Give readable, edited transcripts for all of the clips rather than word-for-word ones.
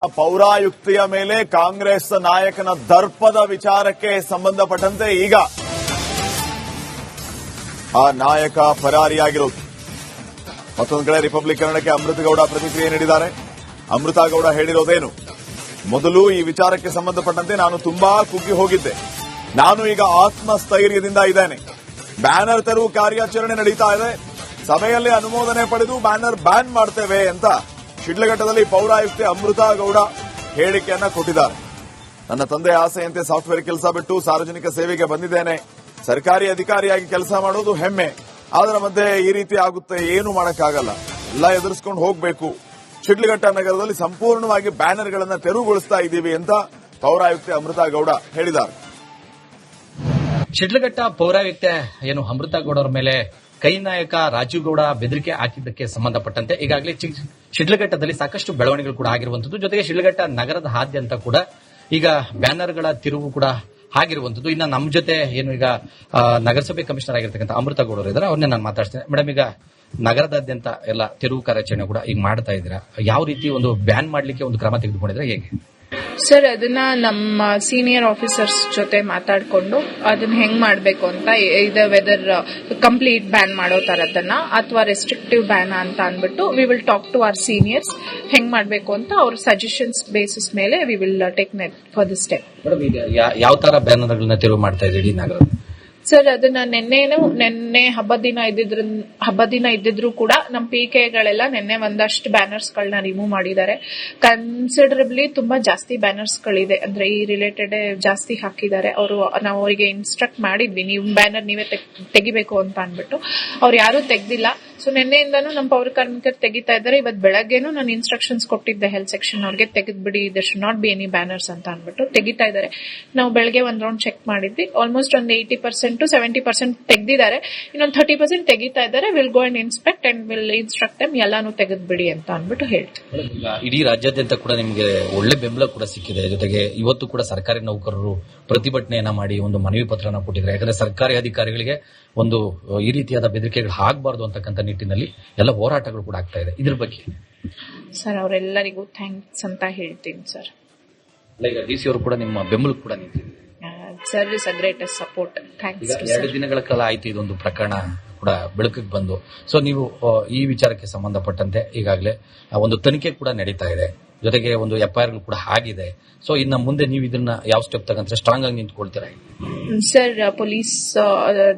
ಪೌರಾಯುಕ್ತಿಯ ಮೇಲೆ ಕಾಂಗ್ರೆಸ್ ನಾಯಕನ ದರ್ಪದ ವಿಚಾರಕ್ಕೆ ಸಂಬಂಧಪಟ್ಟಂತೆ ಈಗ ಆ ನಾಯಕ ಫರಾರಿಯಾಗಿರೋದು. ಮತ್ತೊಂದು ಕಡೆ ರಿಪಬ್ಲಿಕ್ ಕನ್ನಡಕ್ಕೆ ಅಮೃತಗೌಡ ಪ್ರತಿಕ್ರಿಯೆ ನೀಡಿದ್ದಾರೆ. ಅಮೃತಗೌಡ ಹೇಳಿರೋದೇನು? ಮೊದಲು ಈ ವಿಚಾರಕ್ಕೆ ಸಂಬಂಧಪಟ್ಟಂತೆ ನಾನು ತುಂಬಾ ಕುಗ್ಗಿ ಹೋಗಿದ್ದೆ. ನಾನು ಈಗ ಆತ್ಮಸ್ಥೈರ್ಯದಿಂದ ಇದ್ದೇನೆ. ಬ್ಯಾನರ್ ತೆರವು ಕಾರ್ಯಾಚರಣೆ ನಡೀತಾ ಇದೆ. ಸಭೆಯಲ್ಲಿ ಅನುಮೋದನೆ ಪಡೆದು ಬ್ಯಾನರ್ ಬ್ಯಾನ್ ಮಾಡ್ತೇವೆ ಅಂತ ಶಿಡ್ಲಘಟ್ಟದಲ್ಲಿ ಪೌರಾಯುಕ್ತೆ ಅಮೃತಗೌಡ ಹೇಳಿಕೆಯನ್ನ ಕೊಟ್ಟಿದ್ದಾರೆ. ನನ್ನ ತಂದೆ ಆಸೆಯಂತೆ ಸಾಫ್ಟ್ವೇರ್ ಕೆಲಸ ಬಿಟ್ಟು ಸಾರ್ವಜನಿಕ ಸೇವೆಗೆ ಬಂದಿದ್ದೇನೆ. ಸರ್ಕಾರಿ ಅಧಿಕಾರಿಯಾಗಿ ಕೆಲಸ ಮಾಡೋದು ಹೆಮ್ಮೆ. ಅದರ ಮಧ್ಯೆ ಈ ರೀತಿ ಆಗುತ್ತೆ, ಏನು ಮಾಡಕ್ಕಾಗಲ್ಲ, ಎಲ್ಲ ಎದುರಿಸಿಕೊಂಡು ಹೋಗಬೇಕು. ಶಿಡ್ಲಘಟ್ಟ ನಗರದಲ್ಲಿ ಸಂಪೂರ್ಣವಾಗಿ ಬ್ಯಾನರ್ಗಳನ್ನು ತೆರವುಗೊಳಿಸ್ತಾ ಇದ್ದೀವಿ ಅಂತ ಪೌರಾಯುಕ್ತೆ ಅಮೃತಗೌಡ ಹೇಳಿದ್ದಾರೆ. ಶಿಡ್ಲಘಟ್ಟ ಪೌರಾಯುಕ್ತೆ ಏನು ಅಮೃತಗೌಡ ಅವರ ಮೇಲೆ ಕೈ ನಾಯಕ ರಾಜೀವ್ ಗೌಡ ಬೆದರಿಕೆ ಹಾಕಿದ್ದಕ್ಕೆ ಸಂಬಂಧಪಟ್ಟಂತೆ ಈಗಾಗಲೇ ಶಿಡ್ಲಘಟ್ಟದಲ್ಲಿ ಸಾಕಷ್ಟು ಬೆಳವಣಿಗೆಗಳು ಕೂಡ ಆಗಿರುವಂತದ್ದು. ಜೊತೆಗೆ ಶಿಡ್ಲಘಟ್ಟ ನಗರದಾದ್ಯಂತ ಕೂಡ ಈಗ ಬ್ಯಾನರ್ಗಳ ತಿರುವು ಕೂಡ ಆಗಿರುವಂತದ್ದು. ಇನ್ನು ನಮ್ಮ ಜೊತೆ ಏನು ಈಗ ನಗರಸಭೆ ಕಮಿಷನರ್ ಆಗಿರ್ತಕ್ಕಂಥ ಅಮೃತಗೌಡ ಅವರು ಇದ್ದಾರೆ, ಅವ್ರನ್ನೇ ನಾನು ಮಾತಾಡ್ತೇನೆ. ಮೇಡಮ್, ಈಗ ನಗರದಾದ್ಯಂತ ಎಲ್ಲ ತಿರುವು ಕಾರ್ಯಾಚರಣೆ ಕೂಡ ಈಗ ಮಾಡ್ತಾ ಇದ್ದೀರಾ. ಯಾವ ರೀತಿ ಒಂದು ಬ್ಯಾನ್ ಮಾಡ್ಲಿಕ್ಕೆ ಒಂದು ಕ್ರಮ ತೆಗೆದುಕೊಂಡಿದ್ರೆ ಹೇಗೆ? ಸರ್, ಅದನ್ನ ನಮ್ಮ ಸೀನಿಯರ್ ಆಫೀಸರ್ಸ್ ಜೊತೆ ಮಾತಾಡ್ಕೊಂಡು ಅದನ್ನ ಹೆಂಗ್ ಮಾಡಬೇಕು ಅಂತ, ಇದು ವೆದರ್ ಕಂಪ್ಲೀಟ್ ಬ್ಯಾನ್ ಮಾಡೋ ತರದನ್ನ ಅಥವಾ ರೆಸ್ಟ್ರಿಕ್ಟಿವ್ ಬ್ಯಾನ್ ಅಂತ ಅಂದ್ಬಿಟ್ಟು we will talk to our seniors. ಹೆಂಗ್ ಮಾಡಬೇಕು ಅಂತ ಅವ್ರ ಸಜೆಷನ್ಸ್ ಬೇಸಿಸ್ ಮೇಲೆ we will take for the step. ಯಾವ ತರ ಬ್ಯಾನರ್ಗಳನ್ನ ತೆರವು ಮಾಡ್ತಾ ಇದ್ದೀರಿ ನಗರ? ಸರ್, ಅದನ್ನ ನಿನ್ನೆ ಹಬ್ಬದ ದಿನ ಇದ್ದಿದ್ರು ಕೂಡ ನಮ್ಮ ಪಿಕೆಗಳೆಲ್ಲ ನಿನ್ನೆ ಒಂದಷ್ಟು ಬ್ಯಾನರ್ಸ್ ಗಳನ್ನ ರಿಮೂವ್ ಮಾಡಿದ್ದಾರೆ. ಕನ್ಸಿಡರಬ್ಲಿ ತುಂಬಾ ಜಾಸ್ತಿ ಬ್ಯಾನರ್ಸ್ ಗಳಿದೆ, ಅಂದ್ರೆ ಈ ರಿಲೇಟೆಡ್ ಜಾಸ್ತಿ ಹಾಕಿದ್ದಾರೆ. ನಾವು ಅವರಿಗೆ ಇನ್ಸ್ಟ್ರಕ್ಟ್ ಮಾಡಿದ್ವಿ, ನೀವು ಬ್ಯಾನರ್ ನೀವೇ ತೆಗಿಬೇಕು ಅಂತ ಅಂದ್ಬಿಟ್ಟು. ಅವ್ರು ಯಾರು ತೆಗ್ದಿಲ್ಲ. ಸೊ ನಿನ್ನೆಯಿಂದಾನು ನಮ್ಮ ಪೌರ ಕಾರ್ಮಿಕರು ತೆಗಿತಾ ಇದ್ದಾರೆ. ಇವತ್ತು ಬೆಳಗ್ಗೆನೂ ನಾನು ಇನ್ಸ್ಟ್ರಕ್ಷನ್ಸ್ ಕೊಟ್ಟಿದ್ದೆ ಹೆಲ್ತ್ ಸೆಕ್ಷನ್ ಅವ್ರಿಗೆ, ತೆಗೆದ್ಬಿಡಿ, there should not be any banners ಅಂತ ಅಂದ್ಬಿಟ್ಟು. ತೆಗಿತಾ ಇದ್ದಾರೆ. ನಾವು ಬೆಳಗ್ಗೆ ಒಂದ್ ರೌಂಡ್ ಚೆಕ್ ಮಾಡಿದ್ವಿ, ಆಲ್ಮೋಸ್ಟ್ ಒಂದು 80% to 70% ತೆಗ್ದಿದ್ದಾರೆ. ಇನ್ನೊಂದು 30% ತೆಗಿತಾ ಇದ್ದಾರೆ. Will go and inspect and will instruct them ಎಲ್ಲಾನು ತೆಗೆದ್ಬಿಡಿ ಅಂತ ಅಂದ್ಬಿಟ್ಟು ಹೇಳ್ತೀವಿ. ಇಡೀ ರಾಜ್ಯಾದ್ಯಂತ ಕೂಡ ನಿಮಗೆ ಒಳ್ಳೆ ಬೆಂಬಲ ಕೂಡ ಸಿಕ್ಕಿದೆ. ಜೊತೆಗೆ ಇವತ್ತು ಕೂಡ ಸರ್ಕಾರಿ ನೌಕರರು ಪ್ರತಿಭಟನೆಯನ್ನ ಮಾಡಿ ಒಂದು ಮನವಿ ಪತ್ರನ ಕೊಟ್ಟಿದ್ದಾರೆ. ಯಾಕಂದ್ರೆ ಸರ್ಕಾರಿ ಅಧಿಕಾರಿಗಳಿಗೆ ಒಂದು ಈ ರೀತಿಯಾದ ಬೆದರಿಕೆಗಳು ಆಗಬಾರದು ಅಂತಕ್ಕಂಥ ನಿಟ್ಟಿನಲ್ಲಿ ಎಲ್ಲ ಹೋರಾಟಗಳು ಕೂಡ ಆಗ್ತಾ ಇದೆ. ಇದ್ರ ಬಗ್ಗೆ ಸರ್ ಅವರೆಲ್ಲರಿಗೂ ಥ್ಯಾಂಕ್ಸ್ ಅಂತ ಹೇಳ್ತೀನಿ ಸರ್. ಡಿಸಿ ಅವರು ಕೂಡ ನಿಮ್ಮ ಬೆಂಬಲ ಕೂಡ ನಿಂತಿದೆ. Sir is a greatest support. Thanks. 2 ದಿನಗಳ ಕಾಲ ಆಯ್ತು ಇದೊಂದು ಪ್ರಕರಣ ಕೂಡ ಬೆಳಕಿಗೆ ಬಂದು. ಸೊ ನೀವು ಈ ವಿಚಾರಕ್ಕೆ ಸಂಬಂಧಪಟ್ಟಂತೆ ಈಗಾಗಲೇ ಒಂದು ತನಿಖೆ ಕೂಡ ನಡೀತಾ ಇದೆ. ಜೊತೆಗೆ ಒಂದು ಎಫ್ಐಆರ್ ಕೂಡ ಆಗಿದೆ. ಸೊ ಇನ್ನು ಮುಂದೆ ನೀವು ಇದನ್ನ ಯಾವ ಸ್ಟೆಪ್ ತಗೊಂಡ್ರೆ ಸ್ಟ್ರಾಂಗ್ ಆಗಿ ನಿಂತ್ಕೊಳ್ತೀರಾ? ಸರ್, ಪೊಲೀಸ್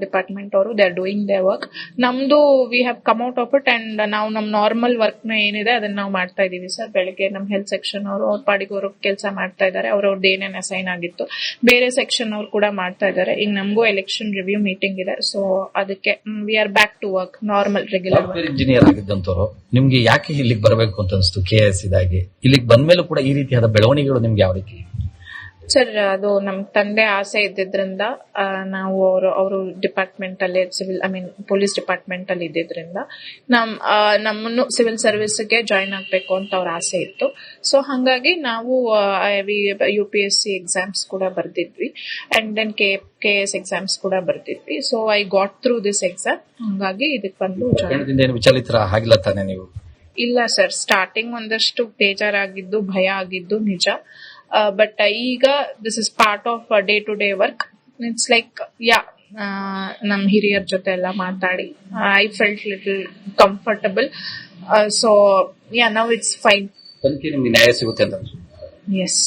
ಡಿಪಾರ್ಟ್ಮೆಂಟ್ ಅವರು they are doing their work. ನಮ್ದು we have come out of it and ನಾವು ನಮ್ ನಾರ್ಮಲ್ ವರ್ಕ್ ನ ಏನಿದೆ ಅದನ್ನ ನಾವು ಮಾಡ್ತಾ ಇದೀವಿ ಸರ್. ಬೆಳಗ್ಗೆ ನಮ್ಮ ಹೆಲ್ತ್ ಸೆಕ್ಷನ್ ಅವರು ಅವ್ರ ಪಾಡಿಗೆ ಅವರು ಕೆಲಸ ಮಾಡ್ತಾ ಇದ್ದಾರೆ. ಅವ್ರವ್ರದ್ದು ಏನೇನು ಅಸೈನ್ ಆಗಿತ್ತು ಬೇರೆ ಸೆಕ್ಷನ್ ಅವರು ಕೂಡ ಮಾಡ್ತಾ ಇದ್ದಾರೆ. ಈಗ ನಮಗೂ ಎಲೆಕ್ಷನ್ ರಿವ್ಯೂ ಮೀಟಿಂಗ್ ಇದೆ. ಸೊ ಅದಕ್ಕೆ we are back to work normal regular. Engineer ಆಗಿದ್ದಂತವ್ರು ನಿಮ್ಗೆ ಯಾಕೆ ಇಲ್ಲಿಗೆ ಬರಬೇಕು ಅಂತ ಅನಿಸ್ತು? KS ಇದಾಗಿ ಇಲ್ಲಿಗೆ ಬಂದ್ಮೇಲೂ ಕೂಡ ಈ ರೀತಿಯಾದ ಬೆಳವಣಿಗೆಗಳು ನಿಮ್ಗೆ ಯಾವ ರೀತಿ? ಸರ್, ಅದು ನಮ್ ತಂದೆ ಆಸೆ ಇದ್ದಿದ್ರಿಂದ ನಾವು ಅವರು ಡಿಪಾರ್ಟ್ಮೆಂಟ್ ಅಲ್ಲಿ ಪೊಲೀಸ್ ಡಿಪಾರ್ಟ್ಮೆಂಟ್ ಅಲ್ಲಿ ಇದ್ದಿದ್ರಿಂದ ನಮ್ಮನ್ನು ಸಿವಿಲ್ ಸರ್ವಿಸ್ಗೆ ಜಾಯಿನ್ ಆಗ್ಬೇಕು ಅಂತ ಅವ್ರ ಆಸೆ ಇತ್ತು. ಸೊ ಹಾಗಾಗಿ ನಾವು UPSC ಎಕ್ಸಾಮ್ಸ್ ಕೂಡ ಬರ್ದಿದ್ವಿ ಅಂಡ್ ದೆನ್ KS ಎಕ್ಸಾಮ್ಸ್ ಕೂಡ ಬರ್ದಿದ್ವಿ. So I got through this exam. ಹಾಗಾಗಿ ಇದಕ್ಕೆ ಬಂದು ವಿಚಲಿತರ ಆಗಿಲ್ಲ ತಾನೆ ನೀವು? ಇಲ್ಲ ಸರ್, ಸ್ಟಾರ್ಟಿಂಗ್ ಒಂದಷ್ಟು ಬೇಜಾರಾಗಿದ್ದು, ಭಯ ಆಗಿದ್ದು ನಿಜ. ಬಟ್ ಈಗ this is part of day to day work. It's like ನಮ್ ಹಿರಿಯರ ಜೊತೆ ಎಲ್ಲ ಮಾತಾಡಿ I felt little comfortable. So now it's fine. ನಿಮ್ಗೆ ನ್ಯಾಯ ಸಿಗುತ್ತೆ ಅಂತ? Yes,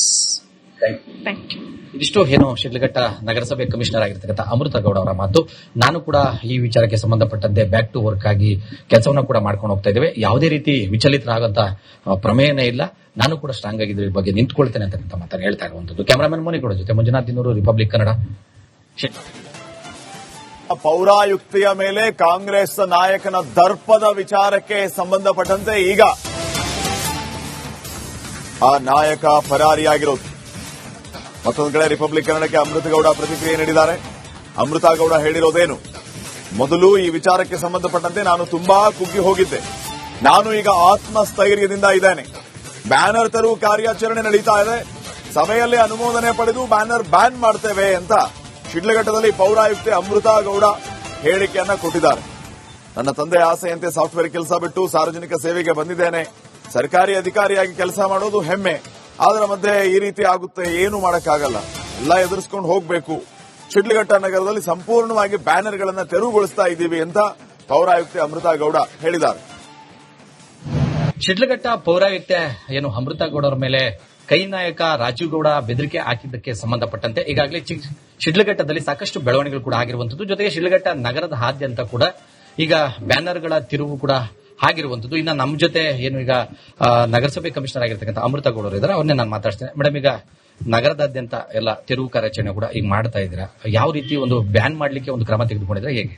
thank you. ಇದಿಷ್ಟು ಏನು ಶಿಡ್ಲಘಟ್ಟ ನಗರಸಭೆ ಕಮಿಷನರ್ ಆಗಿರ್ತಕ್ಕಂಥ ಅಮೃತಗೌಡ ಅವರ ಮಾತು. ನಾನು ಕೂಡ ಈ ವಿಚಾರಕ್ಕೆ ಸಂಬಂಧಪಟ್ಟಂತೆ ಬ್ಯಾಕ್ ಟು ವರ್ಕ್ ಆಗಿ ಕೆಲಸವನ್ನ ಕೂಡ ಮಾಡ್ಕೊಂಡು ಹೋಗ್ತಾ ಇದ್ದೇವೆ. ಯಾವುದೇ ರೀತಿ ವಿಚಲಿತರಾಗಂತ ಪ್ರಮೇಯನೇ ಇಲ್ಲ. ನಾನು ಕೂಡ ಸ್ಟ್ರಾಂಗ್ ಆಗಿ ಇದ್ರ ಬಗ್ಗೆ ನಿಂತ್ಕೊಳ್ತೇನೆ ಅಂತ ಮಾತನ್ನು ಹೇಳ್ತಾ ಇರುವಂತದ್ದು. ಕ್ಯಾಮರಾಮನ್ ಮುನಿಗೌಡ ಜೊತೆ ಮಂಜುನಾಥ್ ದಿನೂರು, ರಿಪಬ್ಲಿಕ್ ಕನ್ನಡ. ಪೌರಾಯುಕ್ತಿಯ ಮೇಲೆ ಕಾಂಗ್ರೆಸ್ ನಾಯಕನ ದರ್ಪದ ವಿಚಾರಕ್ಕೆ ಸಂಬಂಧಪಟ್ಟಂತೆ ಈಗ ಆ ನಾಯಕ ಫರಾರಿಯಾಗಿರೋದು. ಮತ್ತೊಂದು ಕಡೆ ರಿಪಬ್ಲಿಕ್ ಕನ್ನಡಕ್ಕೆ ಅಮೃತಗೌಡ ಪ್ರತಿಕ್ರಿಯೆ ನೀಡಿದ್ದಾರೆ. ಅಮೃತಗೌಡ ಹೇಳಿರೋದೇನು? ಮೊದಲು ಈ ವಿಚಾರಕ್ಕೆ ಸಂಬಂಧಪಟ್ಟಂತೆ ನಾನು ತುಂಬಾ ಕುಗ್ಗಿ ಹೋಗಿದ್ದೆ. ನಾನು ಈಗ ಆತ್ಮಸ್ಥೈರ್ಯದಿಂದ ಇದ್ದೇನೆ. ಬ್ಯಾನರ್ ತೆರವು ಕಾರ್ಯಾಚರಣೆ ನಡೀತಾ ಇದೆ. ಸಭೆಯಲ್ಲಿ ಅನುಮೋದನೆ ಪಡೆದು ಬ್ಯಾನರ್ ಬ್ಯಾನ್ ಮಾಡ್ತೇವೆ ಅಂತ ಶಿಡ್ಲಘಟ್ಟದಲ್ಲಿ ಪೌರಾಯುಕ್ತೆ ಅಮೃತಗೌಡ ಹೇಳಿಕೆಯನ್ನ ಕೊಟ್ಟಿದ್ದಾರೆ. ನನ್ನ ತಂದೆ ಆಸೆಯಂತೆ ಸಾಫ್ಟ್ವೇರ್ ಕೆಲಸ ಬಿಟ್ಟು ಸಾರ್ವಜನಿಕ ಸೇವೆಗೆ ಬಂದಿದ್ದೇನೆ. ಸರ್ಕಾರಿ ಅಧಿಕಾರಿಯಾಗಿ ಕೆಲಸ ಮಾಡೋದು ಹೆಮ್ಮೆ. ಅದರ ಮಧ್ಯೆ ಈ ರೀತಿ ಆಗುತ್ತೆ, ಏನು ಮಾಡಕ್ಕಾಗಲ್ಲ, ಎಲ್ಲ ಎದುರಿಸ್ಕೊಂಡು ಹೋಗಬೇಕು. ಶಿಡ್ಲಘಟ್ಟ ನಗರದಲ್ಲಿ ಸಂಪೂರ್ಣವಾಗಿ ಬ್ಯಾನರ್ಗಳನ್ನ ತೆರವುಗೊಳಿಸ್ತಾ ಇದ್ದೀವಿ ಅಂತ ಪೌರಾಯುಕ್ತೆ ಅಮೃತಾ ಗೌಡ ಹೇಳಿದ್ದಾರೆ. ಶಿಡ್ಲಘಟ್ಟ ಪೌರಾಯುಕ್ತೆ ಏನು ಅಮೃತಾ ಗೌಡ ಅವರ ಮೇಲೆ ಕೈ ನಾಯಕ ರಾಜೀವ್ ಗೌಡ ಬೆದರಿಕೆ ಹಾಕಿದ್ದಕ್ಕೆ ಸಂಬಂಧಪಟ್ಟಂತೆ ಈಗಾಗಲೇ ಶಿಡ್ಲಘಟ್ಟದಲ್ಲಿ ಸಾಕಷ್ಟು ಬೆಳವಣಿಗೆಗಳು ಕೂಡ ಆಗಿರುವಂತದ್ದು. ಜೊತೆಗೆ ಶಿಡ್ಲಘಟ್ಟ ನಗರದ ಹಾದ್ಯಂತ ಕೂಡ ಈಗ ಬ್ಯಾನರ್ಗಳ ತಿರುವು ಕೂಡ ಆಗಿರುವಂತದ್ದು. ಇನ್ನು ನಮ್ಮ ಜೊತೆ ಏನು ಈಗ ನಗರಸಭೆ ಕಮಿಷನರ್ ಆಗಿರ್ತಕ್ಕಂಥ ಅಮೃತಾ ಗೌಡ ಅವರು ಇದ್ದಾರೆ, ಅವನ್ನೇ ನಾನು ಮಾತಾಡ್ತೇನೆ. ಮೇಡಮ್, ಈಗ ನಗರದಾದ್ಯಂತ ಎಲ್ಲ ತಿರುವು ಕಾರ್ಯಾಚರಣೆ ಕೂಡ ಈಗ ಮಾಡ್ತಾ ಇದ್ದೀರಾ, ಯಾವ ರೀತಿ ಒಂದು ಬ್ಯಾನ್ ಮಾಡ್ಲಿಕ್ಕೆ ಒಂದು ಕ್ರಮ ತೆಗೆದುಕೊಂಡಿದ್ರೆ ಹೇಗೆ?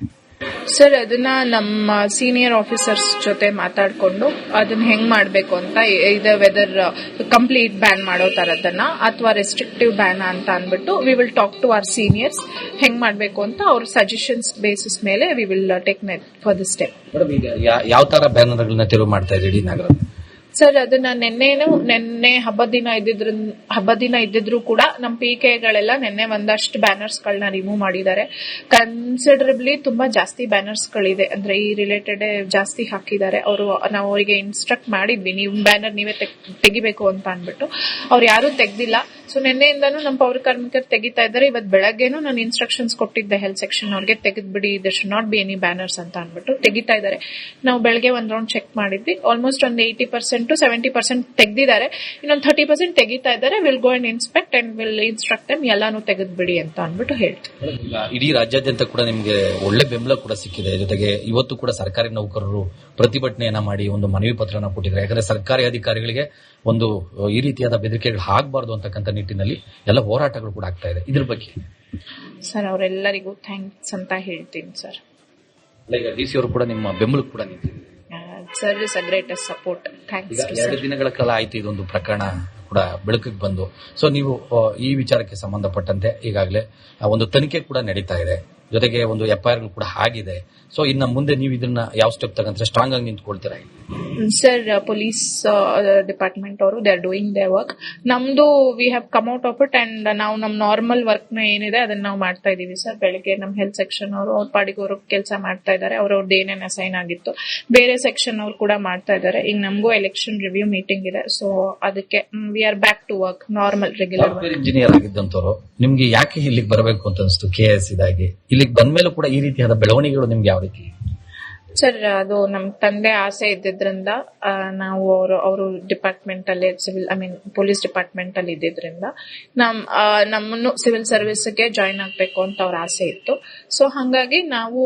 ಸರ್, ಅದನ್ನ ನಮ್ಮ ಸೀನಿಯರ್ ಆಫೀಸರ್ಸ್ ಜೊತೆ ಮಾತಾಡ್ಕೊಂಡು ಅದನ್ನ ಹೆಂಗ್ ಮಾಡ್ಬೇಕು ಅಂತ, ಇದು ವೆದರ್ ಕಂಪ್ಲೀಟ್ ಬ್ಯಾನ್ ಮಾಡೋ ತರದನ್ನ ಅಥವಾ ರೆಸ್ಟ್ರಿಕ್ಟಿವ್ ಬ್ಯಾನ್ ಅಂತ ಅಂದ್ಬಿಟ್ಟು we will talk to our seniors ಹೆಂಗ್ ಮಾಡ್ಬೇಕು ಅಂತ ಅವ್ರ ಸಜೆಷನ್ಸ್ ಬೇಸಿಸ್ ಮೇಲೆ we will take for the step. ಯಾವ ತರ ಬ್ಯಾನರ್ಗಳನ್ನ ತೆರವು ಮಾಡ್ತಾ ಇದ್ದೀರಿ ನಗರ? ಸರ್, ಅದನ್ನ ನಿನ್ನೆ ಹಬ್ಬದ ದಿನ ಇದ್ದಿದ್ರು ಕೂಡ ನಮ್ಮ ಪಿಕೆಗಳೆಲ್ಲ ನಿನ್ನೆ ಒಂದಷ್ಟು ಬ್ಯಾನರ್ಸ್ ಗಳನ್ನ ರಿಮೂವ್ ಮಾಡಿದ್ದಾರೆ. ಕನ್ಸಿಡರಬ್ಲಿ ತುಂಬಾ ಜಾಸ್ತಿ ಬ್ಯಾನರ್ಸ್ ಗಳಿದೆ, ಅಂದ್ರೆ ಈ ರಿಲೇಟೆಡ್ ಜಾಸ್ತಿ ಹಾಕಿದ್ದಾರೆ. ನಾವು ಅವರಿಗೆ ಇನ್ಸ್ಟ್ರಕ್ಟ್ ಮಾಡಿದ್ವಿ, ನೀವು ಬ್ಯಾನರ್ ನೀವೇ ತೆಗಿಬೇಕು ಅಂತ ಅಂದ್ಬಿಟ್ಟು. ಅವ್ರು ಯಾರು ತೆಗ್ದಿಲ್ಲ. ಸೊ ನಿನ್ನೆಯಿಂದಾನು ನಮ್ಮ ಪೌರ ಕಾರ್ಮಿಕರು ತೆಗಿತಾ ಇದ್ದಾರೆ. ಇವತ್ತು ಬೆಳಗ್ಗೆನೂ ನಾನು ಇನ್ಸ್ಟ್ರಕ್ಷನ್ಸ್ ಕೊಟ್ಟಿದ್ದೆ ಹೆಲ್ತ್ ಸೆಕ್ಷನ್ ಅವ್ರಿಗೆ, ತೆಗೆದ್ಬಿಡಿ, there should not be any banners ಅಂತ ಅಂದ್ಬಿಟ್ಟು ತೆಗಿತಾ ಇದ್ದಾರೆ. ನಾವು ಬೆಳಗ್ಗೆ ಒಂದ್ ರೌಂಡ್ ಚೆಕ್ ಮಾಡಿದ್ವಿ, ಆಲ್ಮೋಸ್ಟ್ ಒಂದು 80% to 70% ತೆಗ್ದಿದ್ದಾರೆ. ಇನ್ನೊಂದು 30% ತೆಗಿತಾ ಇದ್ದಾರೆ. Will go and inspect and will instruct them ಎಲ್ಲಾನು ತೆಗೆದ್ಬಿಡಿ ಅಂತ ಅಂದ್ಬಿಟ್ಟು ಹೇಳ್ತೀವಿ. ಇಡೀ ರಾಜ್ಯಾದ್ಯಂತ ಕೂಡ ನಿಮಗೆ ಒಳ್ಳೆ ಬೆಂಬಲ ಕೂಡ ಸಿಕ್ಕಿದೆ. ಜೊತೆಗೆ ಇವತ್ತು ಕೂಡ ಸರ್ಕಾರಿ ನೌಕರರು ಪ್ರತಿಭಟನೆಯನ್ನ ಮಾಡಿ ಒಂದು ಮನವಿ ಪತ್ರನ ಕೊಟ್ಟಿದ್ದಾರೆ. ಯಾಕಂದ್ರೆ ಸರ್ಕಾರಿ ಅಧಿಕಾರಿಗಳಿಗೆ ಒಂದು ಈ ರೀತಿಯಾದ ಬೆದರಿಕೆಗಳು ಆಗಬಾರದು ಅಂತಕ್ಕಂಥ ನಿಟ್ಟಿನಲ್ಲಿ ಎಲ್ಲ ಹೋರಾಟಗಳು ಕೂಡ ಆಗ್ತಾ ಇದೆ. ಇದ್ರ ಬಗ್ಗೆ ಸರ್, ಅವರೆಲ್ಲರಿಗೂ ಥ್ಯಾಂಕ್ಸ್ ಅಂತ ಹೇಳ್ತೀನಿ ಸರ್. ಡಿಸಿ ಅವರು ಕೂಡ ನಿಮ್ಮ ಬೆಂಬಲಕ್ಕೆ ಕೂಡ ನಿಂತಿದ್ದಾರೆ. Sir is a greatest support. Thanks. 2 ದಿನಗಳ ಕಾಲ ಆಯ್ತು ಇದೊಂದು ಪ್ರಕರಣ ಕೂಡ ಬೆಳಕಿಗೆ ಬಂದು. ಸೊ ನೀವು ಈ ವಿಚಾರಕ್ಕೆ ಸಂಬಂಧಪಟ್ಟಂತೆ ಈಗಾಗಲೇ ಒಂದು ತನಿಖೆ ಕೂಡ ನಡೀತಾ ಇದೆ, ಜೊತೆಗೆ ಒಂದು FIR ಕೂಡ ಆಗಿದೆ. ಸೊ ಇನ್ನು ಮುಂದೆ ನೀವು ಇದನ್ನ ಯಾವ ಸ್ಟೆಪ್ ತಗೊಂಡ್ರೆ ಸ್ಟ್ರಾಂಗ್ ಆಗಿ ನಿಂತ್ಕೊಳ್ತೀರಾ? ಸರ್, ಪೊಲೀಸ್ ಡಿಪಾರ್ಟ್ಮೆಂಟ್ ಅವರು they are doing their work. ನಮ್ದು we have come out of it and ನಾವು ನಮ್ ನಾರ್ಮಲ್ ವರ್ಕ್ ನ ಏನಿದೆ ಅದನ್ನ ನಾವು ಮಾಡ್ತಾ ಇದೀವಿ ಸರ್. ಬೆಳಿಗ್ಗೆ ನಮ್ಮ ಹೆಲ್ತ್ ಸೆಕ್ಷನ್ ಅವರು ಅವ್ರ ಪಾಡಿಗೆ ಅವರು ಕೆಲಸ ಮಾಡ್ತಾ ಇದ್ದಾರೆ. ಅವ್ರವ್ರದ್ದು ಏನೇನ್ ಅಸೈನ್ ಆಗಿತ್ತು ಬೇರೆ ಸೆಕ್ಷನ್ ಅವ್ರು ಕೂಡ ಮಾಡ್ತಾ ಇದ್ದಾರೆ. ಈಗ ನಮಗೂ ಎಲೆಕ್ಷನ್ ರಿವ್ಯೂ ಮೀಟಿಂಗ್ ಇದೆ. ಸೊ ಅದಕ್ಕೆ we are back to work, normal regular work. Engineer ಆಗಿದ್ದಂತವ್ರು ನಿಮ್ಗೆ ಯಾಕೆ ಇಲ್ಲಿಗೆ ಬರಬೇಕು ಅಂತ ಅನಿಸ್ತು? KS ಇದಾಗಿ ಇಲ್ಲಿಗೆ ಬಂದ್ಮೇಲೂ ಕೂಡ ಈ ರೀತಿಯಾದ ಬೆಳವಣಿಗೆಗಳು ನಿಮ್ಗೆ ಯಾವ ರೀತಿ? ಸರ್, ಅದು ನಮ್ ತಂದೆ ಆಸೆ ಇದ್ದಿದ್ರಿಂದ ನಾವು ಅವರು ಡಿಪಾರ್ಟ್ಮೆಂಟ್ ಅಲ್ಲಿ ಪೊಲೀಸ್ ಡಿಪಾರ್ಟ್ಮೆಂಟ್ ಅಲ್ಲಿ ಇದ್ದಿದ್ರಿಂದ ನಮ್ಮನ್ನು ಸಿವಿಲ್ ಸರ್ವಿಸ್ಗೆ ಜಾಯಿನ್ ಆಗ್ಬೇಕು ಅಂತ ಅವ್ರ ಆಸೆ ಇತ್ತು. ಸೊ ಹಾಗಾಗಿ ನಾವು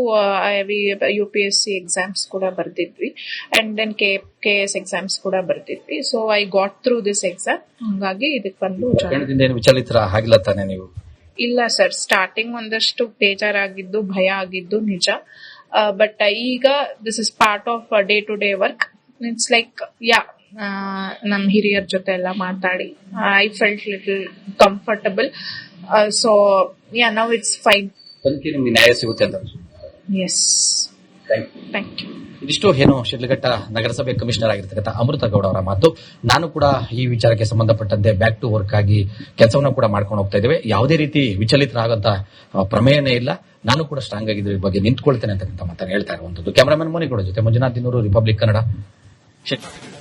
UPSC ಎಕ್ಸಾಮ್ಸ್ ಕೂಡ ಬರ್ದಿದ್ವಿ ಅಂಡ್ ದೆನ್ KS ಎಕ್ಸಾಮ್ಸ್ ಕೂಡ ಬರ್ದಿದ್ವಿ. So I got through this exam. ಹಾಗಾಗಿ ಇದಕ್ಕೆ ಬಂದು ವಿಚಲಿತರ ಆಗಿಲ್ಲ ತಾನೆ ನೀವು? ಇಲ್ಲ ಸರ್, ಸ್ಟಾರ್ಟಿಂಗ್ ಒಂದಷ್ಟು ಬೇಜಾರಾಗಿದ್ದು, ಭಯ ಆಗಿದ್ದು ನಿಜ. ಬಟ್ ಈಗ this is part of day to day work. It's like ನಮ್ ಹಿರಿಯರ ಜೊತೆ ಎಲ್ಲ ಮಾತಾಡಿ I felt little comfortable. So now it's fine. ನಿಮ್ಗೆ ನ್ಯಾಯ ಸಿಗುತ್ತೆ ಅಂತ? Yes, thank you. ಇದಿಷ್ಟು ಏನು ಶಿಡ್ಲಘಟ್ಟ ನಗರಸಭೆ ಕಮಿಷನರ್ ಆಗಿರ್ತಕ್ಕಂಥ ಅಮೃತಾ ಗೌಡ ಅವರ ಮಾತು. ನಾನು ಕೂಡ ಈ ವಿಚಾರಕ್ಕೆ ಸಂಬಂಧಪಟ್ಟಂತೆ ಬ್ಯಾಕ್ ಟು ವರ್ಕ್ ಆಗಿ ಕೆಲಸವನ್ನ ಕೂಡ ಮಾಡ್ಕೊಂಡು ಹೋಗ್ತಾ ಇದ್ದೇವೆ. ಯಾವುದೇ ರೀತಿ ವಿಚಲಿತರಾಗಂತ ಪ್ರಮೇಯನೇ ಇಲ್ಲ. ನಾನು ಕೂಡ ಸ್ಟ್ರಾಂಗ್ ಆಗಿದ್ದ ಬಗ್ಗೆ ನಿಂತ್ಕೊಳ್ತೇನೆ ಅಂತಕ್ಕಂಥ ಮಾತನ್ನು ಹೇಳ್ತಾ ಇರುವಂತದ್ದು. ಕ್ಯಾಮರಾಮನ್ ಮೋನಿಗೌಡ ಜೊತೆ ಮಂಜುನಾಥ್ ದಿನೂರು, ರಿಪಬ್ಲಿಕ್ ಕನ್ನಡ, ಶಿಡ್ಲಘಟ್ಟ.